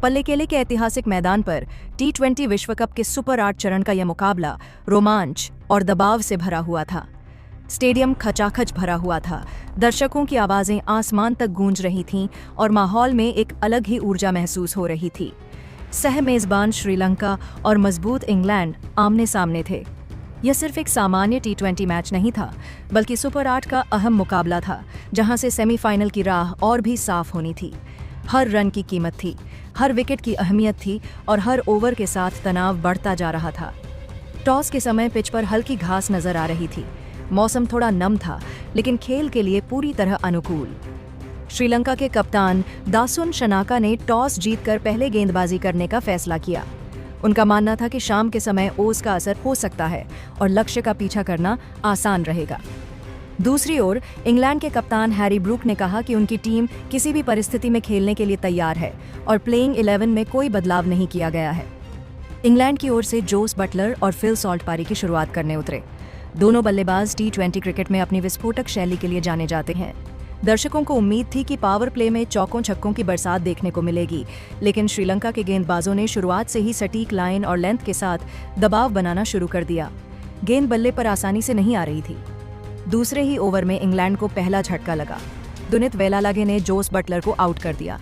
पल्लेकेले के ऐतिहासिक मैदान पर T20 विश्व कप के सुपर 8 चरण का यह मुकाबला रोमांच और दबाव से भरा हुआ था। स्टेडियम खचाखच भरा हुआ था, दर्शकों की आवाजें आसमान तक गूंज रही थीं और माहौल में एक अलग ही ऊर्जा महसूस हो रही थी। सह मेजबान श्रीलंका और मजबूत इंग्लैंड आमने सामने थे। यह सिर्फ एक सामान्य T20 मैच नहीं था, बल्कि सुपर 8 का अहम मुकाबला था, जहां से सेमीफाइनल की राह और भी साफ होनी थी। हर रन की कीमत थी, हर विकेट की अहमियत थी और हर ओवर के साथ तनाव बढ़ता जा रहा था। टॉस के समय पिच पर हल्की घास नजर आ रही थी। मौसम थोड़ा नम था, लेकिन खेल के लिए पूरी तरह अनुकूल। श्रीलंका के कप्तान दासुन शनाका ने टॉस जीतकर पहले गेंदबाजी करने का फैसला किया। उनका मानना था कि शाम के समय ओस का असर हो सकता है और लक्ष्य का पीछा करना आसान रहेगा। दूसरी ओर इंग्लैंड के कप्तान हैरी ब्रूक ने कहा कि उनकी टीम किसी भी परिस्थिति में खेलने के लिए तैयार है और प्लेइंग 11 में कोई बदलाव नहीं किया गया है। इंग्लैंड की ओर से जोस बटलर और फिल सॉल्ट पारी की शुरुआत करने उतरे। दोनों बल्लेबाज T20 क्रिकेट में अपनी विस्फोटक शैली के लिए जाने जाते हैं। दर्शकों को उम्मीद थी कि पावर प्ले में चौकों छक्कों की बरसात देखने को मिलेगी, लेकिन श्रीलंका के गेंदबाजों ने शुरुआत से ही सटीक लाइन और लेंथ के साथ दबाव बनाना शुरू कर दिया। गेंद बल्ले पर आसानी से नहीं आ रही थी। दूसरे ही ओवर में इंग्लैंड को पहला झटका लगा। दुनित वेलालागे ने जोस बटलर को आउट कर दिया।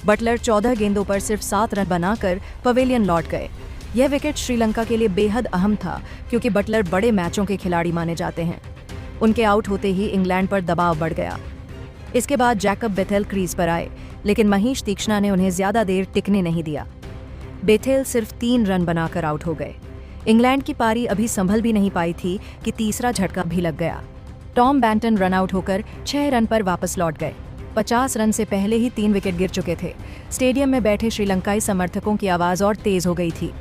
बटलर 14 गेंदों पर सिर्फ 7 रन बनाकर पवेलियन लौट गए। यह विकेट श्रीलंका के लिए बेहद अहम था, क्योंकि बटलर बड़े मैचों के खिलाड़ी माने जाते हैं। उनके आउट होते ही इंग्लैंड पर दबाव बढ़ गया। इसके बाद जैकब बेथेल क्रीज पर आए, लेकिन महेश तीक्ष्णा ने उन्हें ज्यादा देर टिकने नहीं दिया। बेथेल सिर्फ 3 रन बनाकर आउट हो गए। इंग्लैंड की पारी अभी संभल भी नहीं पाई थी कि तीसरा झटका भी लग गया। टॉम बैंटन रन आउट होकर 6 रन पर वापस लौट गए। 50 रन से पहले ही 3 विकेट गिर चुके थे। स्टेडियम में बैठे श्रीलंकाई समर्थकों की आवाज और तेज हो गई थी।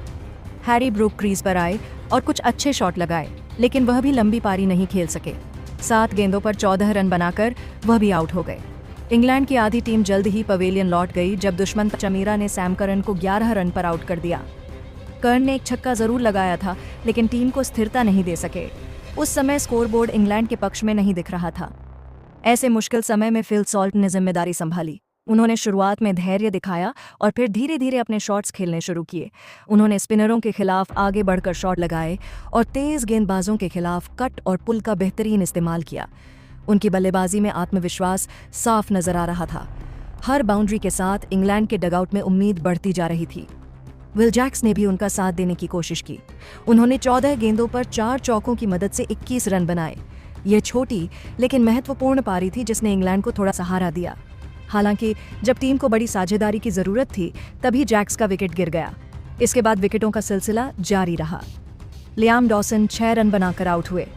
हैरी ब्रूक क्रीज पर आए और कुछ अच्छे शॉट लगाए, लेकिन वह भी लंबी पारी नहीं खेल सके। 7 गेंदों पर 14 रन बनाकर वह भी आउट हो गए। इंग्लैंड की आधी टीम जल्द ही पवेलियन लौट गई, जब दुश्मन चमीरा ने सैम करन को 11 रन पर आउट कर दिया। कर्न ने एक छक्का जरूर लगाया था, लेकिन टीम को स्थिरता नहीं दे सके। उस समय स्कोरबोर्ड इंग्लैंड के पक्ष में नहीं दिख रहा था। ऐसे मुश्किल समय में फिल सॉल्ट ने जिम्मेदारी संभाली। उन्होंने शुरुआत में धैर्य दिखाया और फिर धीरे धीरे अपने शॉट्स खेलने शुरू किए। उन्होंने स्पिनरों के खिलाफ आगे बढ़कर शॉट लगाए और तेज गेंदबाजों के खिलाफ कट और पुल का बेहतरीन इस्तेमाल किया। उनकी बल्लेबाजी में आत्मविश्वास साफ नजर आ रहा था। हर बाउंड्री के साथ इंग्लैंड के डगआउट में उम्मीद बढ़ती जा रही थी। विल जैक्स ने भी उनका साथ देने की कोशिश की। उन्होंने 14 गेंदों पर 4 चौकों की मदद से 21 रन बनाए। यह छोटी लेकिन महत्वपूर्ण पारी थी, जिसने इंग्लैंड को थोड़ा सहारा दिया। हालांकि जब टीम को बड़ी साझेदारी की जरूरत थी, तभी जैक्स का विकेट गिर गया। इसके बाद विकेटों का सिलसिला जारी रहा। लियाम डॉसन 6 रन बनाकर आउट हुए।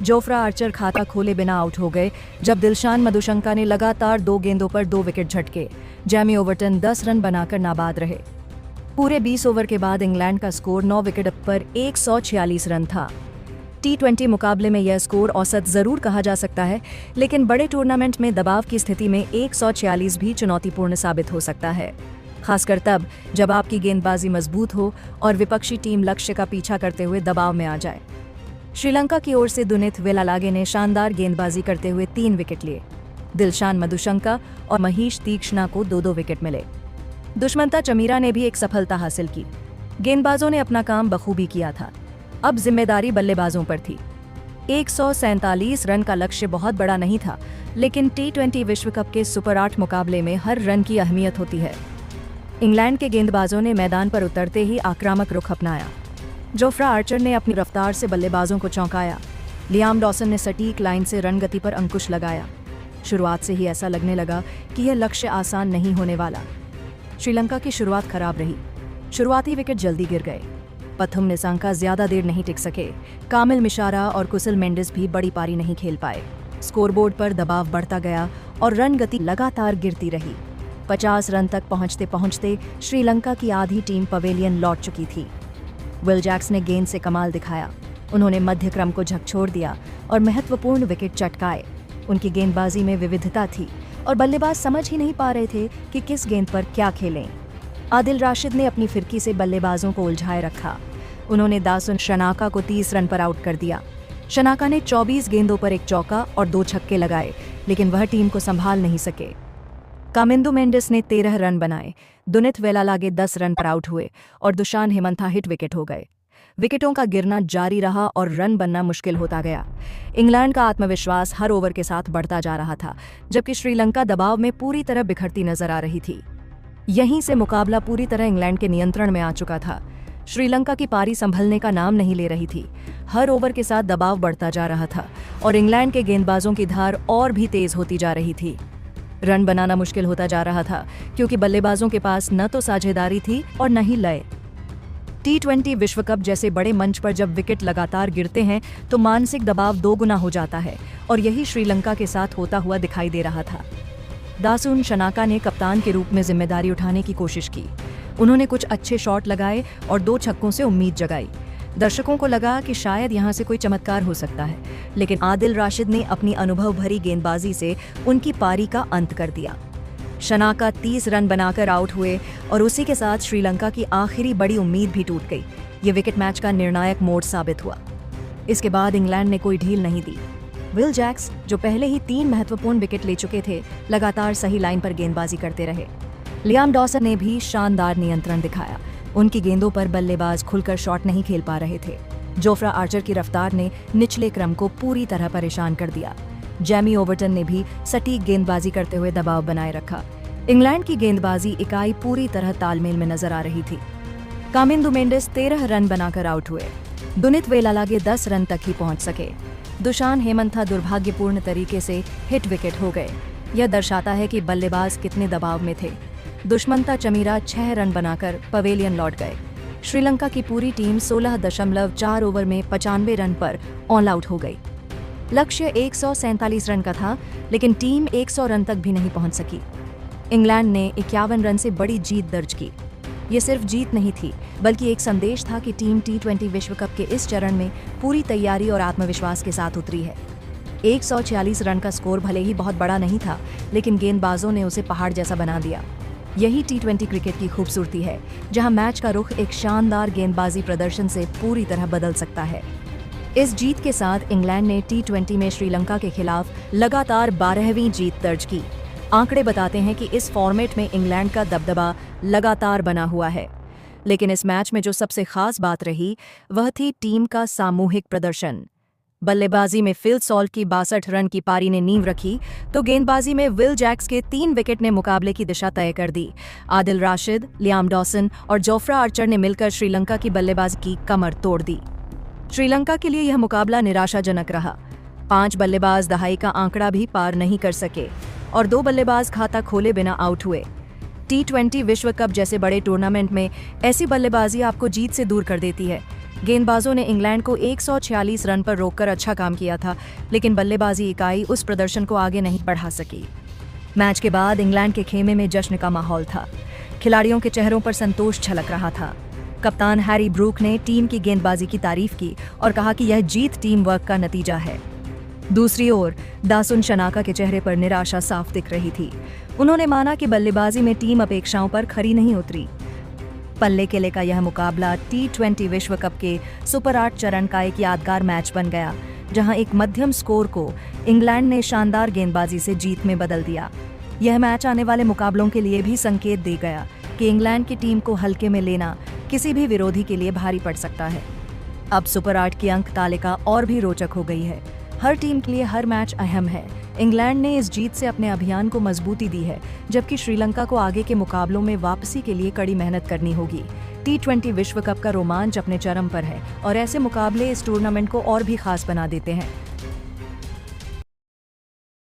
जोफ्रा आर्चर खाता खोले बिना आउट हो गए, जब दिलशान मधुशंका ने लगातार 2 गेंदों पर 2 विकेट झटके। जैमी ओवर्टन 10 रन बनाकर नाबाद रहे। पूरे 20 ओवर के बाद इंग्लैंड का स्कोर 9 विकेट पर 146 रन था। T20 मुकाबले में यह स्कोर औसत जरूर कहा जा सकता है, लेकिन बड़े टूर्नामेंट में दबाव की स्थिति में 146 भी चुनौतीपूर्ण साबित हो सकता है, खासकर तब जब आपकी गेंदबाजी मजबूत हो और विपक्षी टीम लक्ष्य का पीछा करते हुए दबाव में आ जाए। श्रीलंका की ओर से दुनित वेलालागे ने शानदार गेंदबाजी करते हुए 3 विकेट लिए। दिलशान मधुशंका और महेश तीक्ष्णा को 2-2 विकेट मिले। दुष्मंता चमीरा ने भी एक सफलता हासिल की। गेंदबाजों ने अपना काम बखूबी किया था। अब जिम्मेदारी बल्लेबाजों पर थी। 147 रन का लक्ष्य बहुत बड़ा नहीं था, लेकिन T20 विश्व कप के सुपर 8 मुकाबले में हर रन की अहमियत होती है। इंग्लैंड के गेंदबाजों ने मैदान पर उतरते ही आक्रामक रुख अपनाया। जोफ्रा आर्चर ने अपनी रफ्तार से बल्लेबाजों को चौंकाया। लियाम डॉसन ने सटीक लाइन से रन गति पर अंकुश लगाया। शुरुआत से ही ऐसा लगने लगा कि यह लक्ष्य आसान नहीं होने वाला। श्रीलंका की शुरुआत खराब रही। शुरुआती विकेट जल्दी गिर गए। पथुम निसांका ज्यादा देर नहीं टिक सके। कामिल मिशारा और कुशल मेंडिस भी बड़ी पारी नहीं खेल पाए। स्कोरबोर्ड पर दबाव बढ़ता गया और रन गति लगातार गिरती रही। 50 रन तक पहुंचते पहुंचते श्रीलंका की आधी टीम पवेलियन लौट चुकी थी। विल जैक्स ने गेंद से कमाल दिखाया। उन्होंने मध्य क्रम को झकझोर दिया और महत्वपूर्ण विकेट चटकाए। उनकी गेंदबाजी में विविधता थी और बल्लेबाज समझ ही नहीं पा रहे थे कि किस गेंद पर क्या खेलें। आदिल राशिद ने अपनी फिरकी से बल्लेबाजों को उलझाए रखा। उन्होंने दासुन शनाका को 30 रन पर आउट कर दिया। शनाका ने 24 गेंदों पर 1 चौका और 2 छक्के लगाए, लेकिन वह टीम को संभाल नहीं सके। कामिंदु मेंडिस ने 13 रन बनाए, दुनित वेलालागे 10 रन पर आउट हुए और दुशान हेमंथा हिट विकेट हो गए। विकेटों का गिरना जारी रहा और रन बनना मुश्किल होता गया। इंग्लैंड का आत्मविश्वास हर ओवर के साथ बढ़ता जा रहा था, जबकि श्रीलंका दबाव में पूरी तरह बिखरती नजर आ रही थी। यहीं से मुकाबला पूरी तरह इंग्लैंड के नियंत्रण में आ चुका था। श्रीलंका की पारी संभलने का नाम नहीं ले रही थी। हर ओवर के साथ दबाव बढ़ता जा रहा था और इंग्लैंड के गेंदबाजों की धार और भी तेज होती जा रही थी। रन बनाना मुश्किल होता जा रहा था क्योंकि बल्लेबाजों के पास न तो साझेदारी थी और न ही लय। T20 विश्व कप जैसे बड़े मंच पर जब विकेट लगातार गिरते हैं तो मानसिक दबाव दोगुना हो जाता है और यही श्रीलंका के साथ होता हुआ दिखाई दे रहा था। दासुन शनाका ने कप्तान के रूप में जिम्मेदारी उठाने की कोशिश की। उन्होंने कुछ अच्छे शॉट लगाए और 2 छक्कों से उम्मीद जगाई। दर्शकों को लगा कि शायद यहां से कोई चमत्कार हो सकता है, लेकिन आदिल राशिद ने अपनी अनुभव भरी गेंदबाजी से उनकी पारी का अंत कर दिया। शनाका 30 रन बनाकर आउट हुए और उसी के साथ श्रीलंका की आखिरी बड़ी उम्मीद भी टूट गई। ये विकेट मैच का निर्णायक मोड़ साबित हुआ। इसके बाद इंग्लैंड ने कोई ढील नहीं दी। विल जैक्स, जो पहले ही 3 महत्वपूर्ण विकेट ले चुके थे, लगातार सही लाइन पर गेंदबाजी करते रहे। लियाम डॉसन ने भी शानदार नियंत्रण दिखाया। उनकी गेंदों पर बल्लेबाज खुलकर शॉट नहीं खेल पा रहे थे। जोफ्रा आर्चर की रफ्तार ने निचले क्रम को पूरी तरह परेशान कर दिया। जैमी ओवर्टन ने भी सटीक गेंदबाजी करते हुए दबाव बनाए रखा। इंग्लैंड की गेंदबाजी इकाई पूरी तरह तालमेल में नजर आ रही थी। कामिंदु मेंडिस 13 रन बनाकर आउट हुए। दुनित वेलालागे 10 रन तक ही पहुंच सके। दुशान हेमंथा दुर्भाग्यपूर्ण तरीके से हिट विकेट हो गए। यह दर्शाता है कि बल्लेबाज कितने दबाव में थे। दुष्मंता चमीरा 6 रन बनाकर पवेलियन लौट गए। श्रीलंका की पूरी टीम 16.4 ओवर में 95 रन पर ऑल आउट हो गई। लक्ष्य 147 रन का था, लेकिन टीम 100 रन तक भी नहीं पहुंच सकी। इंग्लैंड ने 51 रन से बड़ी जीत दर्ज की। ये सिर्फ जीत नहीं थी, बल्कि एक संदेश था कि टीम T20 विश्व कप के इस चरण में पूरी तैयारी और आत्मविश्वास के साथ उतरी है। 146 रन का स्कोर भले ही बहुत बड़ा नहीं था, लेकिन गेंदबाजों ने उसे पहाड़ जैसा बना दिया। यही T20 क्रिकेट की खूबसूरती है, जहां मैच का रुख एक शानदार गेंदबाजी प्रदर्शन से पूरी तरह बदल सकता है। इस जीत के साथ इंग्लैंड ने T20 में श्रीलंका के खिलाफ लगातार 12वीं जीत दर्ज की। आंकड़े बताते हैं कि इस फॉर्मेट में इंग्लैंड का दबदबा लगातार बना हुआ है। लेकिन इस मैच में जो सबसे खास बात रही, वह थी टीम का सामूहिक प्रदर्शन। बल्लेबाजी में फिल सॉल्ट की 62 रन की पारी ने नींव रखी, तो गेंदबाजी में विल जैक्स के 3 विकेट ने मुकाबले की दिशा तय कर दी। आदिल राशिद, लियाम डॉसन और जोफ्रा आर्चर ने मिलकर श्रीलंका की बल्लेबाजी की कमर तोड़ दी। श्रीलंका के लिए यह मुकाबला निराशाजनक रहा। 5 बल्लेबाज दहाई का आंकड़ा भी पार नहीं कर सके और 2 बल्लेबाज खाता खोले बिना आउट हुए। T20 विश्व कप जैसे बड़े टूर्नामेंट में ऐसी बल्लेबाजी आपको जीत से दूर कर देती है। गेंदबाजों ने इंग्लैंड को 146 रन पर रोककर अच्छा काम किया था, लेकिन बल्लेबाजी इकाई उस प्रदर्शन को आगे नहीं बढ़ा सकी। मैच के बाद इंग्लैंड के खेमे में जश्न का माहौल था। खिलाड़ियों के चेहरों पर संतोष झलक रहा था। कप्तान हैरी ब्रूक ने टीम की गेंदबाजी की तारीफ की और कहा कि यह जीत टीम वर्क का नतीजा है। दूसरी ओर दासुन शनाका के चेहरे पर निराशा साफ दिख रही थी। उन्होंने माना कि बल्लेबाजी में टीम अपेक्षाओं पर खरी नहीं उतरी। पल्ले किले का यह मुकाबला T20 विश्व कप के सुपर 8 चरण का एक यादगार मैच बन गया, जहां एक मध्यम स्कोर को इंग्लैंड ने शानदार गेंदबाजी से जीत में बदल दिया। यह मैच आने वाले मुकाबलों के लिए भी संकेत दे गया कि इंग्लैंड की टीम को हल्के में लेना किसी भी विरोधी के लिए भारी पड़ सकता है। अब सुपर 8 की अंक तालिका और भी रोचक हो गई है। हर टीम के लिए हर मैच अहम है। इंग्लैंड ने इस जीत से अपने अभियान को मजबूती दी है, जबकि श्रीलंका को आगे के मुकाबलों में वापसी के लिए कड़ी मेहनत करनी होगी। T20 विश्व कप का रोमांच अपने चरम पर है और ऐसे मुकाबले इस टूर्नामेंट को और भी खास बना देते हैं।